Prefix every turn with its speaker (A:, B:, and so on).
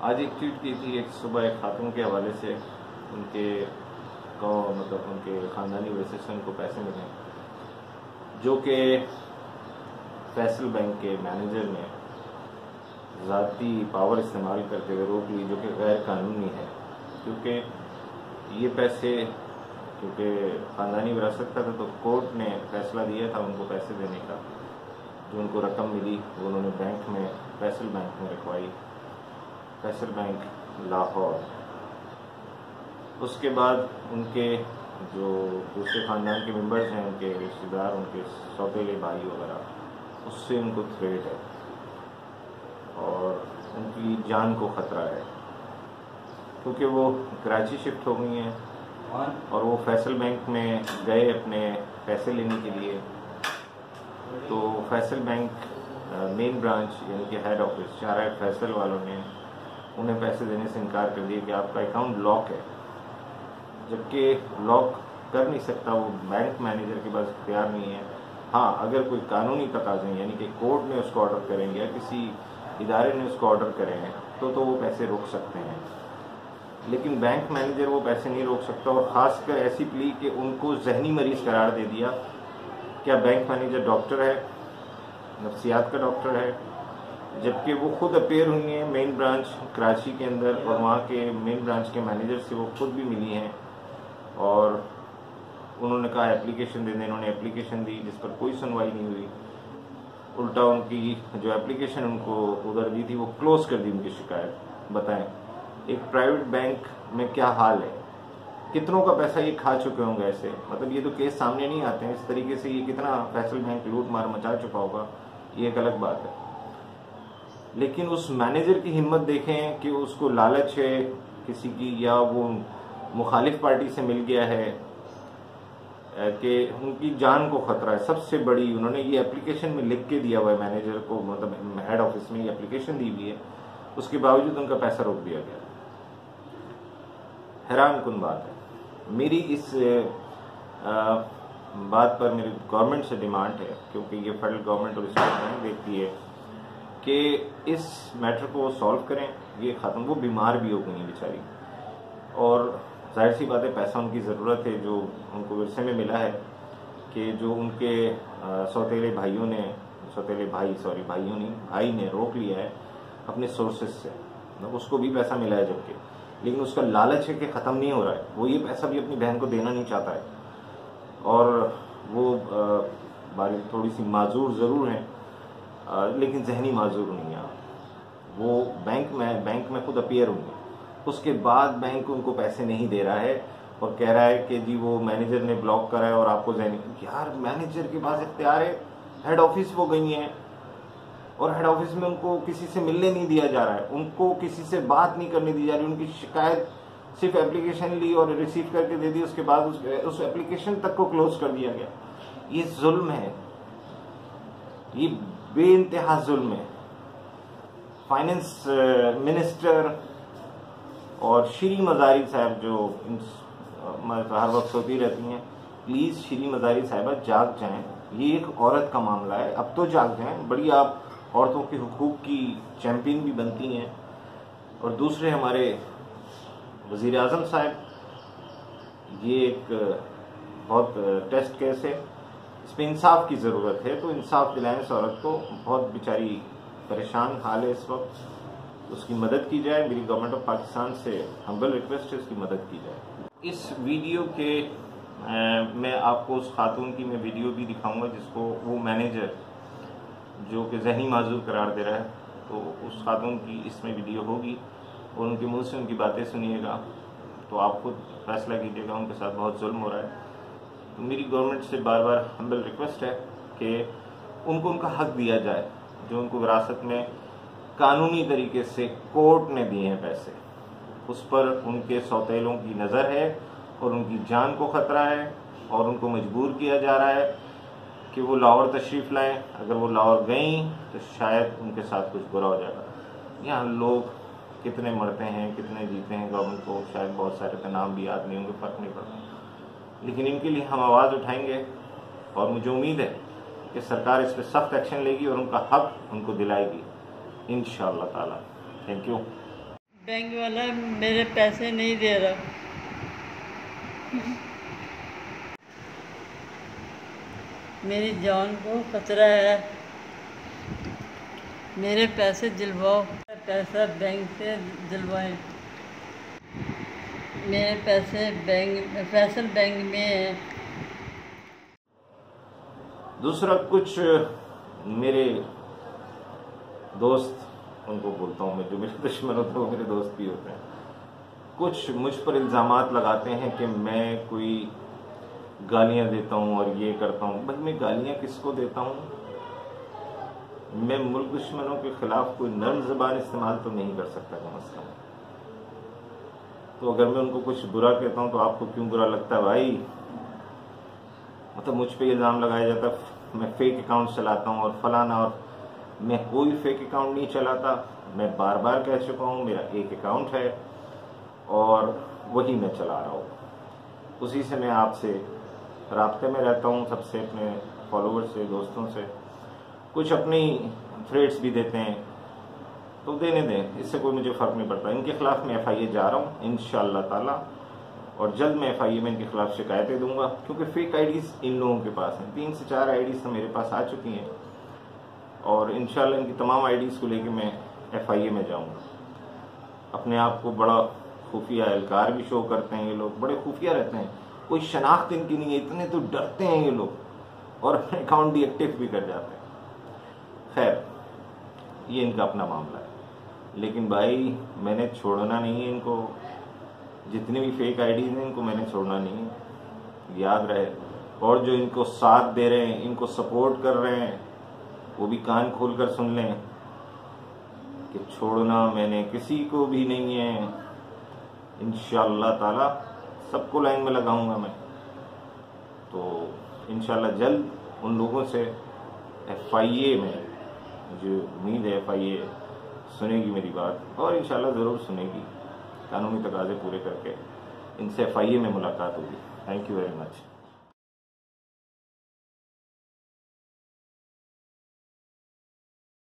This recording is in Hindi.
A: आज एक ट्वीट की थी एक सुबह एक खातून के हवाले से, उनके मतलब उनके ख़ानदानी वजह से उनको पैसे मिले जो कि फैसल बैंक के मैनेजर ने ज़ाती पावर इस्तेमाल करते हुए रोक ली, जो कि गैर कानूनी है। क्योंकि ये पैसे क्योंकि ख़ानदानी विरासत का था, तो कोर्ट ने फैसला दिया था उनको पैसे देने का। जो उनको रकम मिली वो उन्होंने बैंक में, फैसल बैंक में रखवाई, फैसल बैंक लाहौर। उसके बाद उनके जो दूसरे ख़ानदान के मेंबर्स हैं, उनके रिश्तेदार, उनके सौतेले भाई वगैरह, उससे उनको थ्रेट है और उनकी जान को ख़तरा है, क्योंकि वो कराची शिफ्ट हो गई हैं और वो फैसल बैंक में गए अपने पैसे लेने के लिए। तो फैसल बैंक मेन ब्रांच यानी कि हेड ऑफिस शाहराह फैसल वालों ने उन्हें पैसे देने से इनकार कर दिया कि आपका अकाउंट लॉक है, जबकि लॉक कर नहीं सकता, वो बैंक मैनेजर के पास इख्तियार नहीं है। हाँ, अगर कोई कानूनी तकाज़े यानी कि कोर्ट ने उसको ऑर्डर करेंगे या किसी इदारे ने उसको ऑर्डर करें तो वो पैसे रोक सकते हैं, लेकिन बैंक मैनेजर वो पैसे नहीं रोक सकता। और ख़ासकर ऐसी प्ली कि उनको जहनी मरीज करार दे दिया। क्या बैंक मैनेजर डॉक्टर है, नफ्सियात का डॉक्टर है, जबकि वो खुद अपेयर हुई हैं मेन ब्रांच कराची के अंदर और वहाँ के मेन ब्रांच के मैनेजर से वो खुद भी मिली हैं और उन्होंने कहा एप्लीकेशन दे दें। इन्होंने एप्लीकेशन दी जिस पर कोई सुनवाई नहीं हुई, उल्टा उनकी जो एप्लीकेशन उनको उधर दी थी वो क्लोज कर दी उनकी शिकायत। बताएं एक प्राइवेट बैंक में क्या हाल है, कितनों का पैसा ये खा चुके होंगे ऐसे। मतलब ये तो केस सामने नहीं आते हैं इस तरीके से, ये कितना फैसल बैंक लूट मार मचा चुका होगा, ये एक अलग बात है। लेकिन उस मैनेजर की हिम्मत देखें कि उसको लालच है किसी की, या वो मुखालिफ पार्टी से मिल गया है कि उनकी जान को खतरा है। सबसे बड़ी उन्होंने ये एप्लीकेशन में लिख के दिया हुआ है मैनेजर को, मतलब हेड ऑफिस में ये एप्लीकेशन दी हुई है, उसके बावजूद उनका पैसा रोक दिया गया। हैरान कुन बात है। मेरी इस बात पर मेरी गवर्नमेंट से डिमांड है, क्योंकि ये फेडरल गवर्नमेंट और स्टेट बैंक देखती है कि इस मैटर को सॉल्व करें। ये ख़त्म, वो बीमार भी हो गई हैं बेचारी और जाहिर सी बात है पैसा उनकी ज़रूरत है जो उनको विरसे में मिला है कि जो उनके सौतेले भाइयों ने, भाई ने रोक लिया है अपने सोर्सेज से, मतलब उसको भी पैसा मिला है जबकि, लेकिन उसका लालच है कि ख़त्म नहीं हो रहा है। वो ये पैसा भी अपनी बहन को देना नहीं चाहता है और वो थोड़ी सी माजूर ज़रूर हैं, लेकिन जहनी माजूर नहीं है। वो बैंक में खुद अपीयर हुई है, उसके बाद बैंक उनको पैसे नहीं दे रहा है और कह रहा है कि जी वो मैनेजर ने ब्लॉक करा है और आपको यार मैनेजर के पास इख्तियार है, हेड ऑफिस वो गई हैं और हेड ऑफिस में उनको किसी से मिलने नहीं दिया जा रहा है, उनको किसी से बात नहीं करने दी जा रही। उनकी शिकायत सिर्फ एप्लीकेशन ली और रिसीव करके दे दी, उसके बाद उस एप्लीकेशन तक को क्लोज कर दिया गया। ये जुल्म है, ये बेइंतहा जुल्म है। फाइनेंस मिनिस्टर और श्री मजारी साहब जो हर वक्त होती रहती हैं, प्लीज़ श्री मजारी साहिबा जाग जाएं। ये एक औरत का मामला है, अब तो जाग जाएं। बड़ी आप औरतों के हुकूक की चैंपियन भी बनती हैं। और दूसरे हमारे वज़ीर आज़म साहब, ये एक बहुत टेस्ट केस है, इसमें इंसाफ की ज़रूरत है, तो इंसाफ दिलाएं इस औरत को। बहुत बेचारी परेशान हाल है इस वक्त, उसकी मदद की जाए। मेरी गवर्नमेंट ऑफ पाकिस्तान से हम्बल रिक्वेस्ट है, उसकी मदद की जाए। इस वीडियो के मैं आपको उस खातून की मैं वीडियो भी दिखाऊंगा जिसको वो मैनेजर जो कि जहनी माजूर करार दे रहा है, तो उस खातून की इसमें वीडियो होगी और उनके मुंह से उनकी बातें सुनिएगा, तो आप खुद फैसला कीजिएगा। उनके साथ बहुत जुल्म हो रहा है। तो मेरी गवर्नमेंट से बार बार हम्बल रिक्वेस्ट है कि उनको उनका हक दिया जाए, जो उनको विरासत में कानूनी तरीके से कोर्ट ने दिए हैं पैसे, उस पर उनके सौतेलों की नज़र है और उनकी जान को ख़तरा है और उनको मजबूर किया जा रहा है कि वो लाहौर तशरीफ़ लाएं। अगर वो लाहौर गई तो शायद उनके साथ कुछ बुरा हो जाएगा। यहाँ लोग कितने मरते हैं, कितने जीते हैं, गवर्नमेंट को शायद बहुत सारे का नाम भी याद नहीं होंगे, फ़र्क नहीं पड़ता, लेकिन इनके लिए हम आवाज़ उठाएंगे और मुझे उम्मीद है कि सरकार इस पर सख्त एक्शन लेगी और उनका हक उनको दिलाएगी इंशाअल्लाह ताला। Thank you.
B: बैंक वाला मेरे पैसे नहीं दे रहा। मेरी जान को खतरा है। मेरे पैसे दिलवाओ। पैसा बैंक से दिलवाएं। मेरे पैसे फैसल बैंक में है।
A: दूसरा, कुछ मेरे दोस्त, उनको बोलता हूँ मैं, जो मेरे दुश्मन होते हैं वो मेरे दोस्त भी होते हैं, कुछ मुझ पर इल्ज़ामात लगाते हैं कि मैं कोई गालियाँ देता हूँ और ये करता हूँ। भाई मैं गालियाँ किसको देता हूँ? मैं मुल्क दुश्मनों के खिलाफ कोई नर्म ज़बान इस्तेमाल तो नहीं कर सकता कम अज़ कम। तो अगर मैं उनको कुछ बुरा कहता हूँ तो आपको क्यों बुरा लगता है भाई? मतलब मुझ पे इल्ज़ाम लगाया जाता है मैं फेक अकाउंट चलाता हूँ और फलाना, और मैं कोई फेक अकाउंट नहीं चलाता। मैं बार बार कह चुका हूँ मेरा एक अकाउंट है और वही मैं चला रहा हूँ, उसी से मैं आपसे राब्ते में रहता हूँ, सबसे, अपने फॉलोअर्स से, दोस्तों से। कुछ अपनी थ्रेड्स भी देते हैं तो देने दें, इससे कोई मुझे फ़र्क नहीं पड़ता। इनके खिलाफ मैं FIA जा रहा हूँ इंशाअल्लाह ताला, और जल्द मैं FIA में इनके खिलाफ शिकायतें दूंगा, क्योंकि फेक आईडीज़ इन लोगों के पास हैं। 3 से 4 आईडीज़ तो मेरे पास आ चुकी हैं और इंशाअल्लाह इनकी तमाम आईडीज़ को लेकर मैं FIA में जाऊंगा। अपने आप को बड़ा खुफिया एहलकार भी शो करते हैं ये लोग, बड़े खुफिया रहते हैं, कोई शनाख्त इनकी नहीं है, इतने तो डरते हैं ये लोग, और अपने अकाउंट डीएक्टिव भी कर जाते हैं। खैर, ये इनका अपना मामला है, लेकिन भाई मैंने छोड़ना नहीं है इनको। जितने भी फेक आईडीज़ हैं इनको मैंने छोड़ना नहीं है, याद रहे। और जो इनको साथ दे रहे हैं, इनको सपोर्ट कर रहे हैं, वो भी कान खोल कर सुन लें कि छोड़ना मैंने किसी को भी नहीं है। इंशाअल्लाह ताला सबको लाइन में लगाऊंगा मैं। तो इंशाअल्लाह जल्द उन लोगों से FIA में, मुझे उम्मीद है FIA सुनेगी मेरी बात, और इंशाअल्लाह ज़रूर सुनेगी। कानूनी तकाज़े पूरे करके इनसे FIA में मुलाकात होगी। Thank you very much.